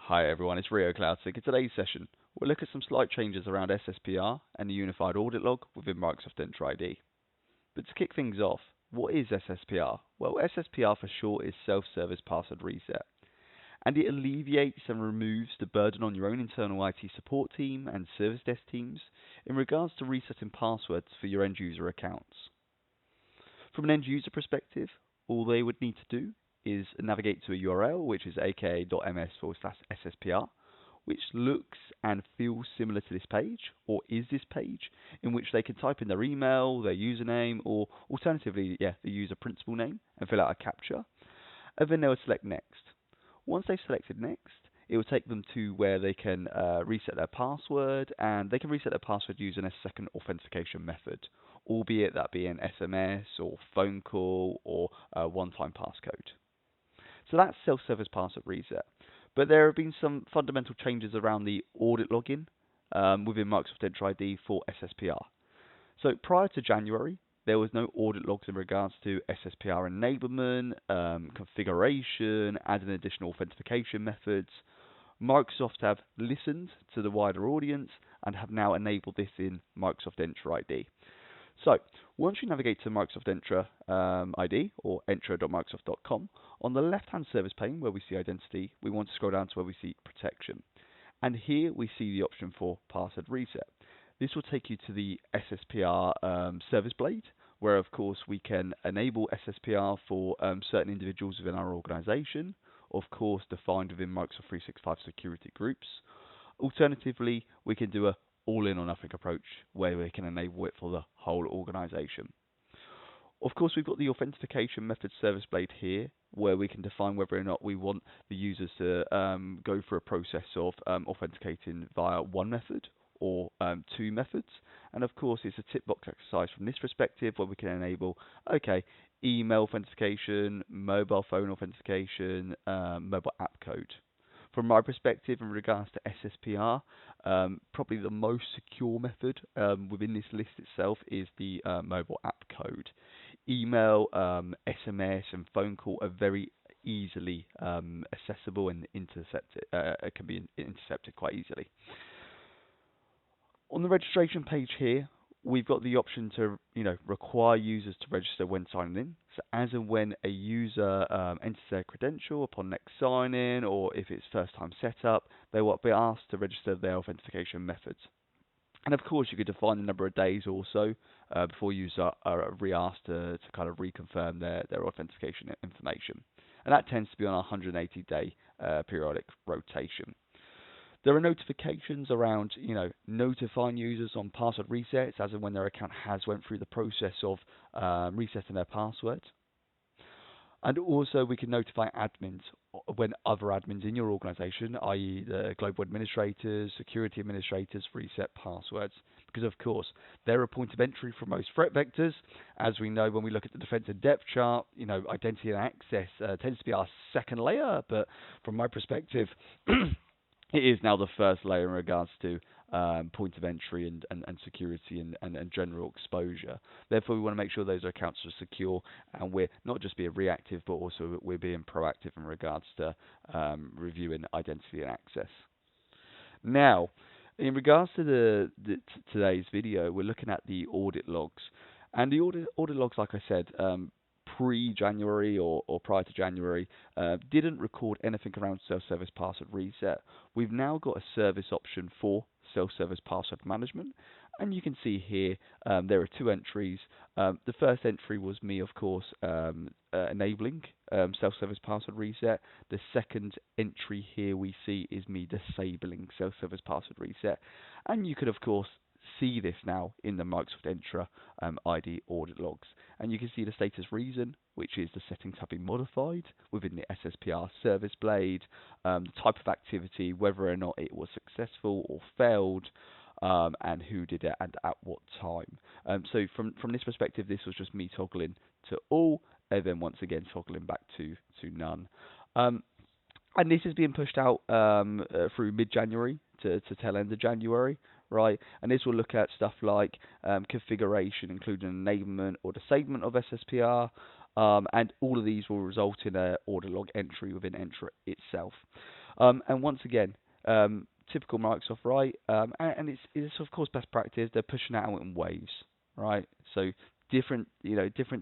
Hi everyone, it's Rio Cloudsick. In today's session, we'll look at some slight changes around SSPR and the unified audit log within Microsoft Entra ID. But to kick things off, what is SSPR? Well, SSPR for short is Self-Service Password Reset, and it alleviates and removes the burden on your own internal IT support team and service desk teams in regards to resetting passwords for your end user accounts. From an end user perspective, all they would need to do is navigate to a URL, which is aka.ms/SSPR, which looks and feels similar to this page, or is this page, in which they can type in their email, their username, or alternatively, the user principal name, and fill out a captcha, and then they will select next. Once they've selected next, it will take them to where they can reset their password, and they can reset their password using a second authentication method, albeit that be an SMS or phone call or a one-time passcode. So that's self-service password reset. But there have been some fundamental changes around the audit login within Microsoft Entra ID for SSPR. So prior to January, there was no audit logs in regards to SSPR enablement, configuration, adding additional authentication methods. Microsoft have listened to the wider audience and have now enabled this in Microsoft Entra ID. So, once you navigate to Microsoft Entra ID or entra.microsoft.com, on the left-hand service pane where we see identity, we want to scroll down to where we see protection. And here we see the option for password reset. This will take you to the SSPR service blade, where of course we can enable SSPR for certain individuals within our organization, of course defined within Microsoft 365 security groups. Alternatively, we can do a all-in or nothing approach where we can enable it for the whole organization. Of course, we've got the authentication method service blade here, where we can define whether or not we want the users to go through a process of authenticating via one method or two methods. And of course, it's a tick box exercise from this perspective where we can enable, email authentication, mobile phone authentication, mobile app code. From my perspective, in regards to SSPR, probably the most secure method within this list itself is the mobile app code. Email, SMS, and phone call are very easily accessible and intercepted. Can be intercepted quite easily. On the registration page here, we've got the option to require users to register when signing in. So as and when a user enters their credential upon next sign-in, or if it's first time setup, they will be asked to register their authentication methods. And of course, you could define the number of days also before users are re-asked to kind of reconfirm their authentication information. And that tends to be on a 180-day periodic rotation. There are notifications around, notifying users on password resets as and when their account has went through the process of resetting their password. And also we can notify admins when other admins in your organization, i.e. the global administrators, security administrators, reset passwords. Because of course, they're a point of entry for most threat vectors. As we know when we look at the defense in depth chart, identity and access tends to be our second layer, but from my perspective, it is now the first layer in regards to point of entry and security and general exposure. Therefore, we want to make sure those accounts are secure, and we're not just being reactive, but also we're being proactive in regards to reviewing identity and access. Now, in regards to today's video, we're looking at the audit logs. And the audit logs, like I said, pre-January or prior to January, didn't record anything around self-service password reset. We've now got a service option for self-service password management, and you can see here there are two entries. The first entry was me, of course, enabling self-service password reset. The second entry here we see is me disabling self-service password reset, and you could, of course, see this now in the Microsoft Entra ID audit logs, and you can see the status reason, which is the settings have been modified within the SSPR service blade, the type of activity, whether or not it was successful or failed, and who did it and at what time. So from this perspective, this was just me toggling to all, and then once again toggling back to none. And this is being pushed out through mid-January to tail end of January, right? And this will look at stuff like configuration, including enablement or disablement of SSPR, and all of these will result in an audit log entry within Entra itself. And once again, typical Microsoft, right? And it's of course best practice. They're pushing it out in waves, right? So different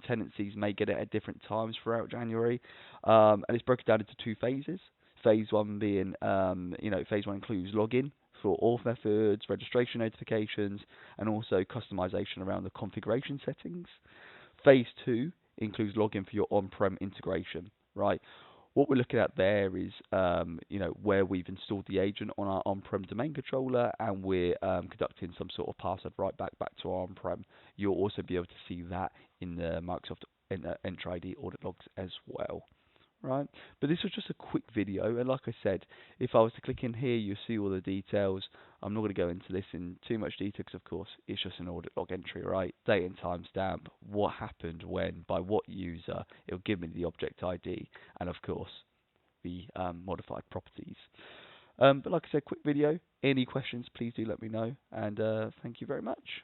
tenancies may get it at different times throughout January, and it's broken down into two phases. Phase one being, phase one includes login for auth methods, registration notifications, and also customization around the configuration settings. Phase two includes login for your on-prem integration, right? What we're looking at there is, where we've installed the agent on our on-prem domain controller, and we're conducting some sort of password write back to our on-prem. You'll also be able to see that in the Microsoft Entra ID audit logs as well. Right, but this was just a quick video, and like I said, if I was to click in here, you'll see all the details. I'm not going to go into this in too much detail because, of course, it's just an audit log entry, right? Date and timestamp, what happened when, by what user, it'll give me the object ID, and of course, the modified properties. But like I said, quick video. Any questions, please do let me know, and thank you very much.